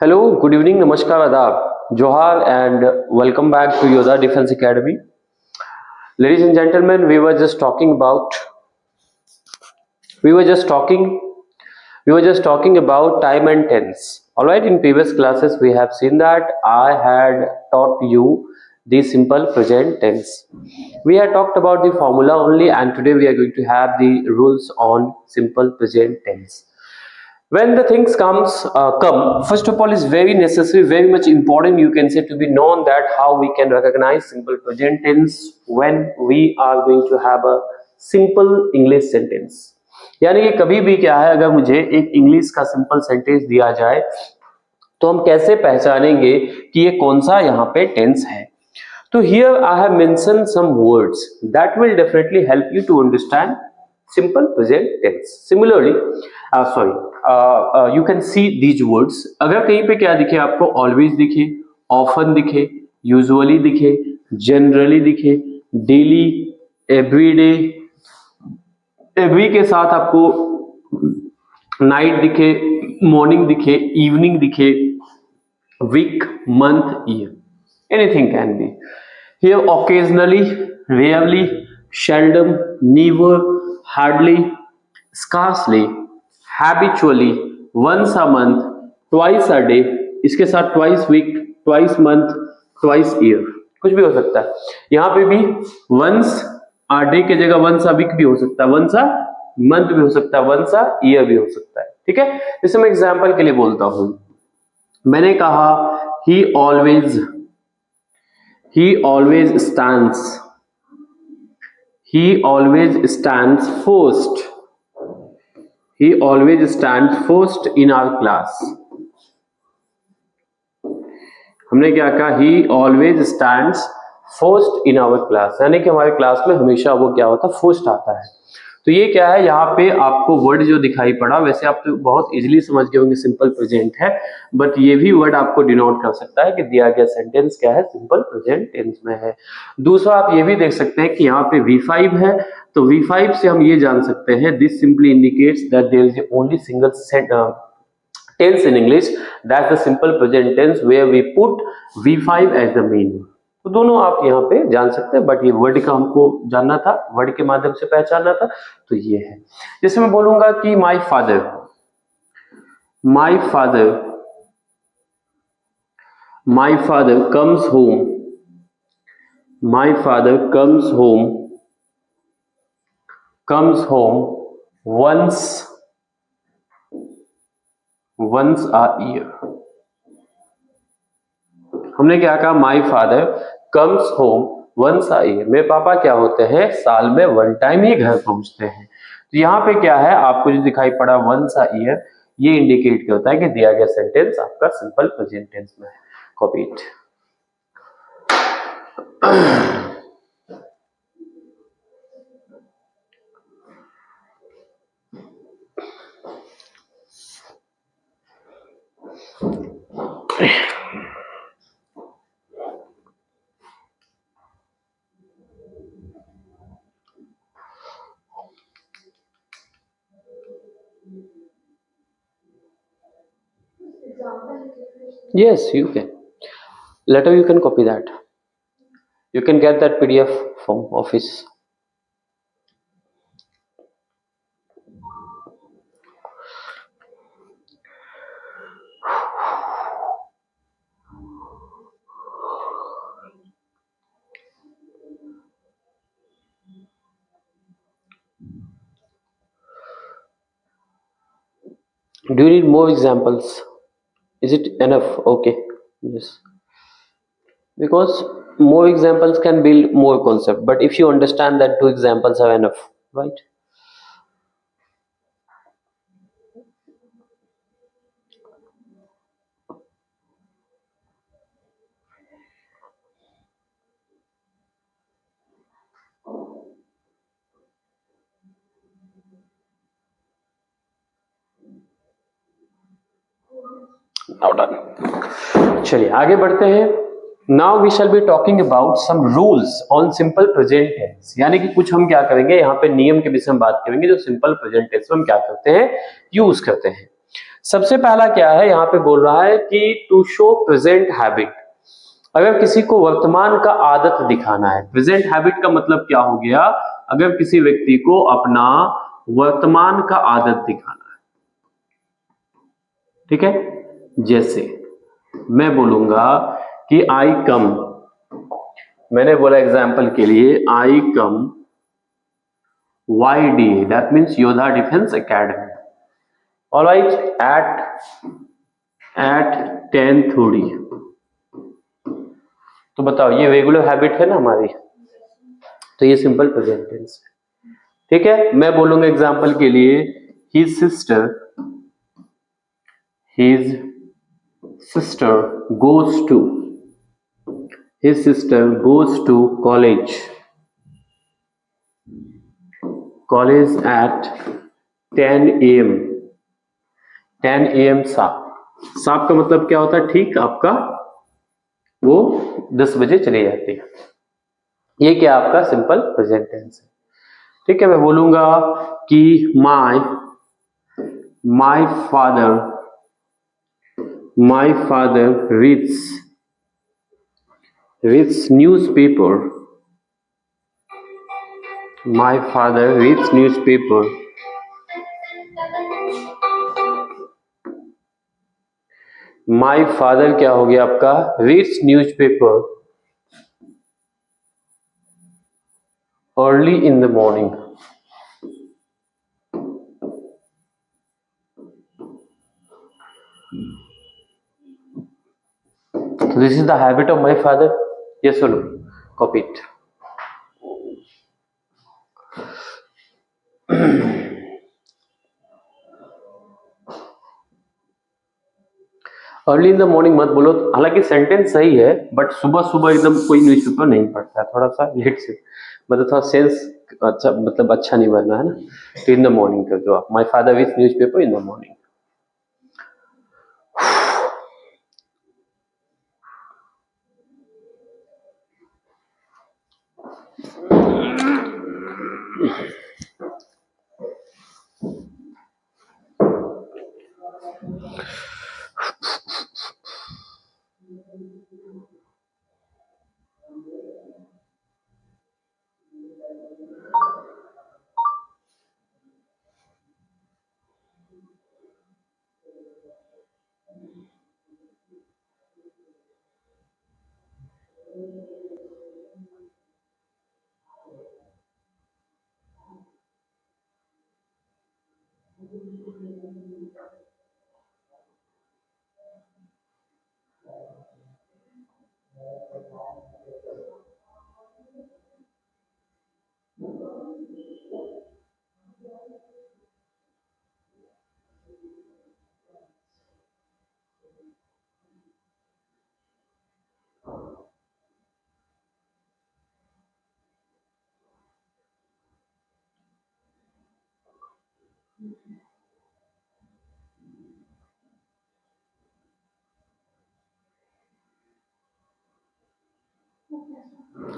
Hello, good evening, Namaskar, Adab, Johar, and welcome back to Yoda Defense Academy. Ladies and gentlemen, we were just talking, we were just talking about time and tense. All right, in previous classes, we have seen that I had taught you the simple present tense. We had talked about the formula only, and today we are going to have the rules on simple present tense. When the things come, first of all, is very necessary, very much important, you can say, to be known that how we can recognize simple present tense when we are going to have a simple English sentence. यानी कि कभी भी क्या है, अगर मुझे एक English का सिंपल सेंटेंस दिया जाए तो हम कैसे पहचानेंगे कि ये कौन सा यहाँ पे टेंस है. So here I have mentioned some words that will definitely help you to understand simple present tense. Similarly, you can see these words. अगर कहीं पे क्या दिखे आपको, always दिखे, often दिखे, usually दिखे, generally दिखे, daily, everyday, every के साथ आपको night दिखे, morning दिखे, evening दिखे, week, month, year, anything can be. Here occasionally, rarely, seldom, never, hardly, scarcely, habitually, once a month, twice a day, इसके साथ twice week, twice month, twice year, कुछ भी हो सकता है. यहाँ पे भी once a day की जगह once a week भी हो सकता है, once a month भी हो सकता है, once a year भी हो सकता है. ठीक है, जैसे मैं एग्जाम्पल के लिए बोलता हूं, मैंने कहा he always stands first. He always stands first in our class. हमने क्या कहा, he always stands first in our class, यानी कि हमारे क्लास में हमेशा वो क्या होता है, फर्स्ट आता है. तो ये क्या है, यहाँ पे आपको वर्ड जो दिखाई पड़ा, वैसे आप तो बहुत इजीली समझ गए होंगे सिंपल प्रेजेंट है, बट ये भी वर्ड आपको डिनोट कर सकता है कि दिया गया सेंटेंस क्या है, सिंपल प्रेजेंट टेंस में है. दूसरा आप ये भी देख सकते हैं कि यहाँ पे V5 है, तो V5 से हम ये जान सकते हैं, this simply indicates that there is only single tense in English, that's the simple present tense where we put V5 as the mean. तो दोनों आप यहाँ पे जान सकते हैं, बट ये वर्ड का हमको जानना था, वर्ड के माध्यम से पहचानना था, तो ये है. जैसे मैं बोलूंगा कि my father comes home once a year. हमने क्या कहा, my father comes home once a year. मेरे पापा क्या होते हैं, साल में वन टाइम ही घर पहुंचते हैं. तो यहाँ पे क्या है, आपको जो दिखाई पड़ा वंस अ ईयर, ये इंडिकेट करता है कि दिया गया सेंटेंस आपका सिंपल प्रेजेंट टेंस में है. Copy it. Yes, you can. Later you can copy that. You can get that PDF from office. Do you need more examples? Is it enough? Okay. Yes. Because more examples can build more concept, but if you understand that 2 examples are enough, right? Now done. चलिए आगे बढ़ते हैं. Now we shall be talking about some rules on simple present tense. यानी कि कुछ हम क्या करेंगे, यहाँ पे नियम के विषय में बात करेंगे जो सिंपल प्रेजेंट टेंस में हम क्या करते हैं, यूज करते हैं. सबसे पहला क्या है, यहाँ पे बोल रहा है कि टू शो प्रेजेंट हैबिट। अगर किसी को वर्तमान का आदत दिखाना है, प्रेजेंट हैबिट का मतलब क्या हो गया, अगर किसी व्यक्ति को अपना वर्तमान का आदत दिखाना है, ठीक है। जैसे मैं बोलूंगा कि आई कम, मैंने बोला एग्जाम्पल के लिए आई कम YDA, that means Yodha Defense Academy. All right, at 10:30। तो बताओ ये रेगुलर हैबिट है ना हमारी, तो ये सिंपल प्रेजेंट टेंस है, ठीक है। मैं बोलूंगा एग्जाम्पल के लिए his sister goes to college at 10 AM। 10 AM साफ का मतलब क्या होता है, ठीक आपका वो 10 बजे चली जाती है, ये क्या आपका सिंपल प्रेजेंट टेंस है, ठीक है। मैं बोलूंगा कि my father reads newspaper। My father reads newspaper। My father क्या हो गया आपका, reads newspaper early in the morning। So this is the habit of my father, yes or no, copy it। Early in the morning मत बोलो, हालांकि sentence सही है, but सुबह सुबह एकदम कोई न्यूज़पेपर नहीं पढ़ता है, थोड़ा सा लेट से, मतलब थोड़ा सेंस अच्छा, मतलब अच्छा नहीं बनना है ना, तो इन द मॉर्निंग कर दो आप, my father reads newspaper in the morning.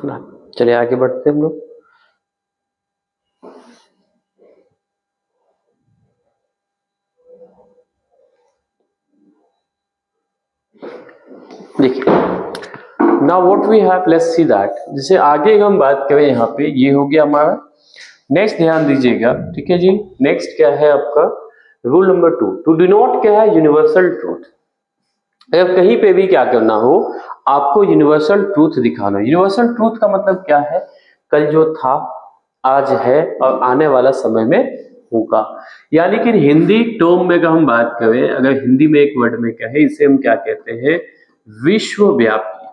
ना चलिए आगे बढ़ते हैं हम लोग। देखिए now what we have, let's see that, जैसे आगे हम बात करें, यहाँ पे ये हो गया हमारा। नेक्स्ट ध्यान दीजिएगा, ठीक है जी। नेक्स्ट क्या है आपका, रूल नंबर 2, टू डिनोट क्या है, यूनिवर्सल ट्रूथ। अगर कहीं पे भी क्या करना हो, आपको यूनिवर्सल ट्रूथ दिखाना। यूनिवर्सल ट्रूथ का मतलब क्या है, कल जो था, आज है और आने वाला समय में होगा। यानी कि हिंदी टर्म में अगर हम बात करें, अगर हिंदी में एक वर्ड में कहे, इसे हम क्या कहते हैं, विश्वव्यापी,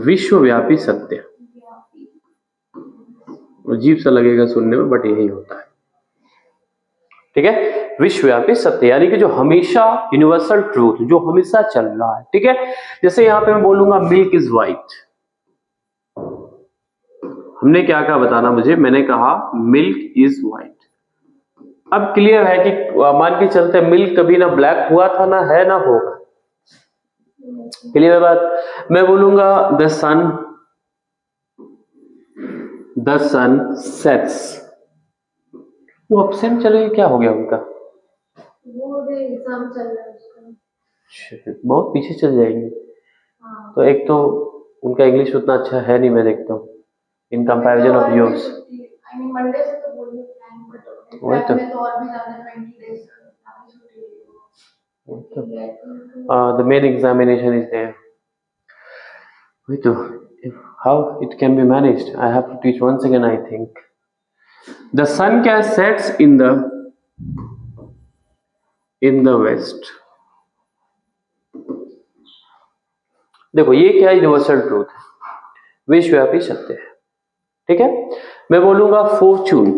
विश्वव्यापी सत्य। अजीब सा लगेगा सुनने में, बट यही होता है, ठीक है। विश्वव्यापी सत्य यानी कि जो हमेशा, यूनिवर्सल ट्रूथ जो हमेशा चल रहा है, ठीक है। जैसे यहाँ पे मैं बोलूंगा मिल्क इज व्हाइट, हमने क्या कहा बताना मुझे, मैंने कहा मिल्क इज व्हाइट। अब क्लियर है कि मान के चलते मिल्क कभी ना ब्लैक हुआ था, ना है ना होगा, क्लियर बात। मैं बोलूंगा द सन सेट्स, वो ऑप्शन चले, क्या हो गया उनका, एग्जाम चल रहा है उसका। बहुत पीछे चल जाएंगे। हाँ। तो एक तो उनका इंग्लिश उतना अच्छा है नहीं, मैं देखता हूँ in comparison of yours. I mean Monday से तो बोलने प्लान बट वही तो में तो और भी ज्यादा 20 days the main examination is there. वही तो how it can be managed, I have to teach once again I think. The sun can sets in the west. देखो ये क्या यूनिवर्सल ट्रूथ है, विश्वव्यापी सत्य है, ठीक है। मैं बोलूंगा fortune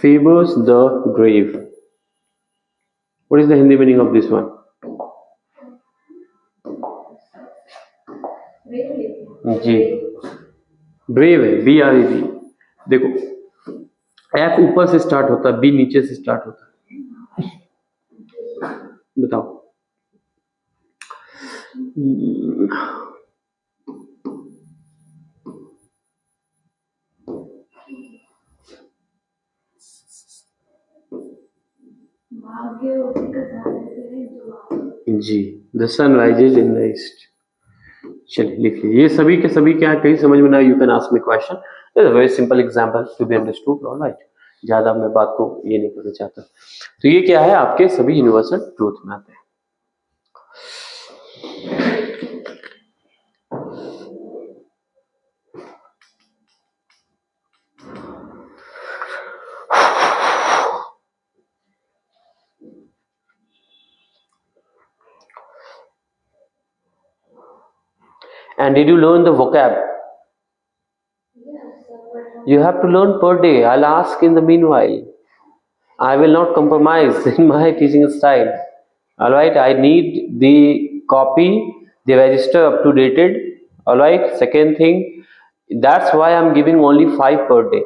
favours the grave. What is the Hindi meaning of this one? जी ब्रेव है, BRAV। देखो एफ ऊपर से स्टार्ट होता है, बी नीचे से स्टार्ट होता है। बताओ जी, the sun rises in the east. चलिए लिख लीजिए, ये सभी के सभी क्या कहीं समझ में ना, you can ask me question, it's a very simple example to be understood, alright. ज्यादा मैं बात को ये नहीं करना चाहता। तो ये क्या है, आपके सभी यूनिवर्सल ट्रूथ में आते हैं। And did you learn the vocab? You have to learn per day. I'll ask in the meanwhile. I will not compromise in my teaching style. Alright, I need the copy, the register up to dated. Alright, second thing, that's why I'm giving only 5 per day.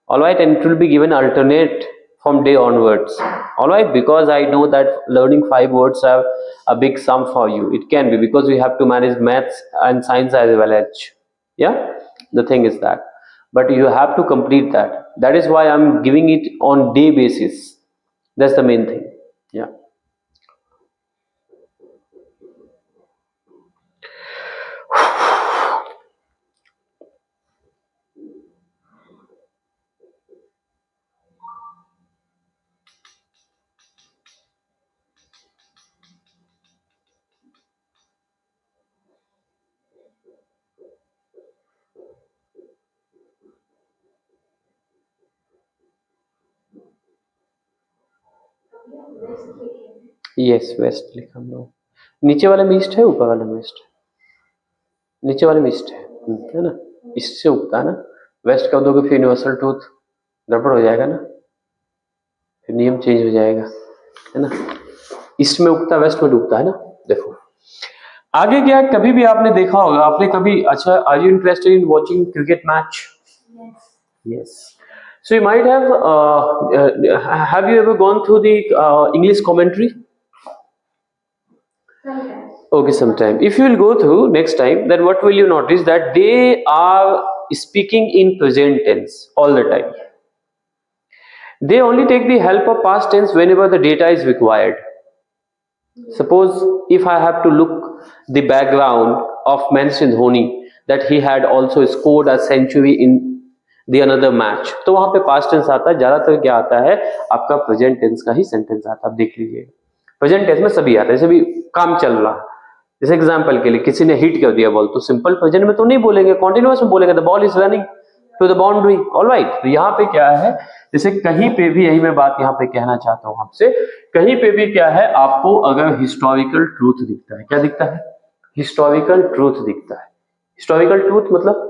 Alright, and it will be given alternate from day onwards. Alright, because I know that learning 5 words are a big sum for you. It can be because you have to manage maths and science as well as, yeah, the thing is that. But you have to complete that. That is why I'm giving it on day basis. That's the main thing. Yeah. Yes west लिखा हम लोग। नीचे वाले में east है, ऊपर वाले में ईस्ट है। नीचे वाले में ईस्ट है ना, ईस्ट से उगता है ना। वेस्ट कर दोगे फिर यूनिवर्सल ट्रूथ गड़बड़ हो जाएगा ना, फिर नियम चेंज हो जाएगा, है ना। ईस्ट में उगता वेस्ट में डूबता है ना। देखो आगे क्या, कभी भी आपने देखा होगा, आपने कभी, अच्छा are you interested in watching cricket match? Yes. So you might have you ever gone through the English commentary? Sometimes. Okay, sometime. If you will go through next time, then what will you notice that they are speaking in present tense all the time. They only take the help of past tense whenever the data is required. Suppose if I have to look the background of Mahendra Dhoni, that he had also scored a century in the another match, तो वहां पे past tense आता है। ज्यादातर क्या आता है आपका प्रेजेंट टेंस का ही सेंटेंस आता है। आप देख लीजिए प्रेजेंट टेंस में सभी आता है, जैसे भी काम चल रहा है। जैसे एग्जांपल के लिए किसी ने हिट कर दिया बॉल, तो सिंपल प्रेजेंट में तो नहीं बोलेंगे, कॉन्टिन्यूअस में बोलेंगे the ball is running to the boundary. Alright, तो यहाँ पे क्या है, जैसे कहीं पे भी, यही मैं बात यहाँ पे कहना चाहता हूँ आपसे, कहीं पे भी क्या है, आपको अगर हिस्टोरिकल ट्रूथ दिखता है, क्या दिखता है, हिस्टोरिकल ट्रूथ दिखता है। हिस्टोरिकल ट्रूथ मतलब,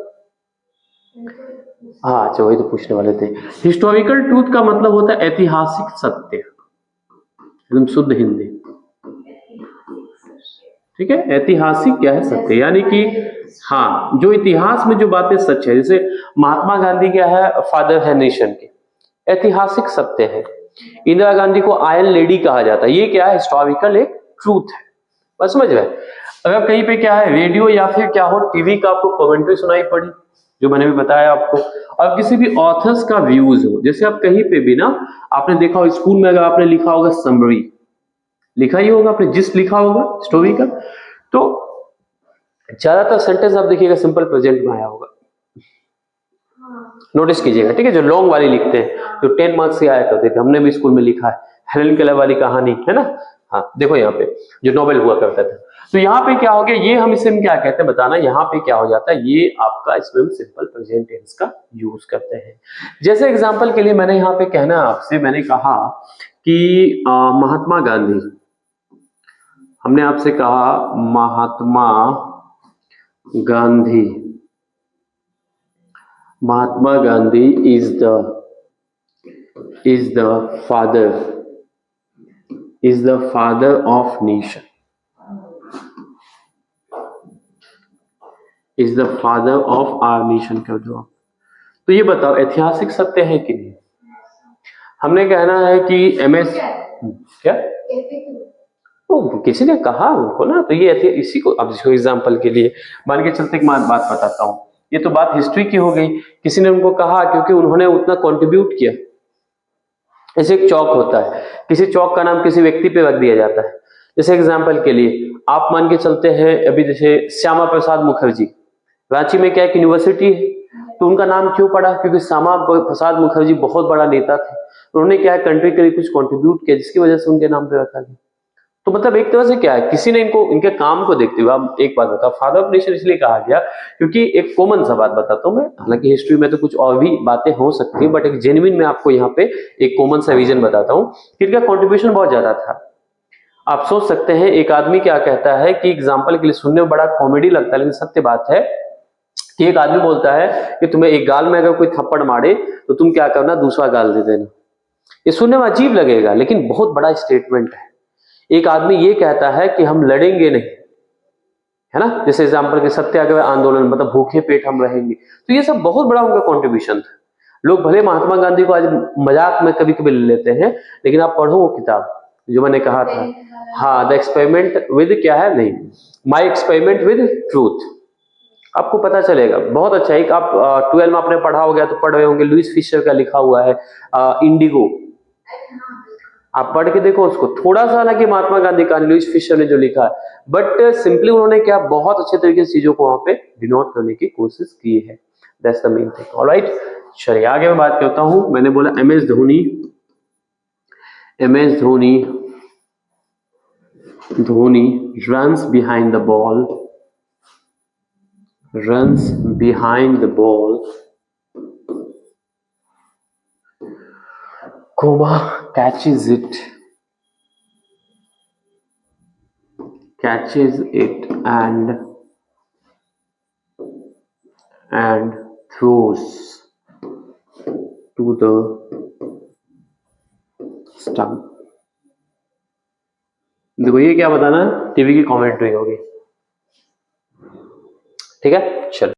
हाँ अच्छा वही तो पूछने वाले थे। हिस्टोरिकल ट्रूथ का मतलब होता है ऐतिहासिक सत्य, एकदम शुद्ध हिंदी, ठीक है। ऐतिहासिक क्या है, सत्य, यानी कि हाँ जो इतिहास में जो बातें सच है। जैसे महात्मा गांधी क्या है, फादर है नेशन के, ऐतिहासिक सत्य है। इंदिरा गांधी को आयरन लेडी कहा जाता है, ये क्या है, हिस्टोरिकल एक ट्रूथ है। बस समझ रहे। अगर कहीं पे क्या है, रेडियो या फिर क्या हो, टीवी का आपको कमेंट्री सुनाई पड़ी, जो मैंने भी बताया आपको। और किसी भी ऑथर्स का व्यूज हो, जैसे आप कहीं पे भी ना, आपने देखा हो स्कूल में अगर आपने लिखा होगा समरी, लिखा ही होगा आपने, जिस लिखा होगा स्टोरी का, तो ज्यादातर सेंटेंस आप देखिएगा सिंपल प्रेजेंट में आया होगा। नोटिस कीजिएगा, ठीक है, जो लॉन्ग वाली लिखते हैं, जो 10 मार्क्स से आया करते थे, हमने भी स्कूल में लिखा है, हेलेन केलर वाली कहानी है ना। हाँ देखो यहाँ पे जो नोवेल हुआ करता था, तो यहाँ पे क्या हो गया, ये हम इसे क्या कहते हैं बताना, यहाँ पे क्या हो जाता है, ये आपका इसमें हम सिंपल प्रेजेंट टेंस का यूज करते हैं। जैसे एग्जांपल के लिए मैंने यहाँ पे कहना आपसे, मैंने कहा कि महात्मा गांधी, हमने आपसे कहा Mahatma Gandhi, Mahatma Gandhi is the father of nation, is the father of our nation कर दो आप। तो ये बताओ ऐतिहासिक सत्य है कि नहीं? हमने कहना है कि MS क्या वो किसी ने कहा उनको ना, तो ये इसी को अब एग्जाम्पल के लिए मान के चलते एक बात बताता हूँ, ये तो बात हिस्ट्री की हो गई, किसी ने उनको कहा क्योंकि उन्होंने उतना कंट्रीब्यूट किया। जैसे एक चौक होता है, किसी चौक का नाम किसी व्यक्ति पे रख दिया जाता है। जैसे एग्जाम्पल के लिए आप मान के चलते हैं, अभी जैसे श्यामा प्रसाद मुखर्जी, रांची में क्या एक यूनिवर्सिटी है, तो उनका नाम क्यों पड़ा? क्योंकि श्यामा प्रसाद मुखर्जी बहुत बड़ा नेता थे, उन्होंने क्या है कंट्री के लिए कुछ कंट्रीब्यूट किया, जिसकी वजह से उनके नाम पे रखा गया। तो मतलब एक तरह से क्या है, किसी ने इनको इनके काम को देखते हुए, अब एक बात बताओ, फादर ऑफ नेशन इसलिए कहा गया क्योंकि एक कॉमन सा बात बताता हूं मैं, हालांकि हिस्ट्री में तो कुछ और भी बातें हो सकती है, बट एक जेन्युइन में आपको यहाँ पे एक कॉमन सा विजन बताता हूँ कि इनका कॉन्ट्रीब्यूशन बहुत ज्यादा था। आप सोच सकते हैं एक आदमी क्या कहता है कि एग्जाम्पल के लिए सुनने में बड़ा कॉमेडी लगता है, लेकिन सत्य बात है कि एक आदमी बोलता है कि तुम्हें एक गाल में अगर कोई थप्पड़ मारे तो तुम क्या करना, दूसरा गाल दे देना। ये सुनने में अजीब लगेगा, लेकिन बहुत बड़ा स्टेटमेंट है। एक आदमी ये कहता है कि हम लड़ेंगे नहीं, है ना, जैसे एग्जाम्पल के सत्याग्रह आंदोलन, मतलब भूखे पेट हम रहेंगे, तो ये सब बहुत बड़ा उनका कंट्रीब्यूशन था। लोग भले महात्मा गांधी को आज मजाक में कभी कभी ले लेते हैं, लेकिन आप पढ़ो वो किताब जो मैंने कहा था, हाँ, द एक्सपेरिमेंट विद क्या है, नहीं, माई एक्सपेरिमेंट विद ट्रूथ, आपको पता चलेगा बहुत अच्छा। एक आप 12 में आपने पढ़ा हो गया तो पढ़ रहे होंगे, लुइस फिशर का लिखा हुआ है इंडिगो, आप पढ़ के देखो उसको, थोड़ा सा ना कि महात्मा गांधी का, लुइस फिशर ने जो लिखा है, बट सिंपली उन्होंने क्या बहुत अच्छे तरीके से चीजों को वहां पे डिनोट करने की कोशिश की है। That's the main thing. Alright, चलिए आगे मैं बात करता हूं। मैंने बोला MS Dhoni, Dhoni runs behind the ball, comma, catches it and throws to the stump। देखो ये क्या बताना, टीवी की कमेंट्री होगी, ठीक है। चलो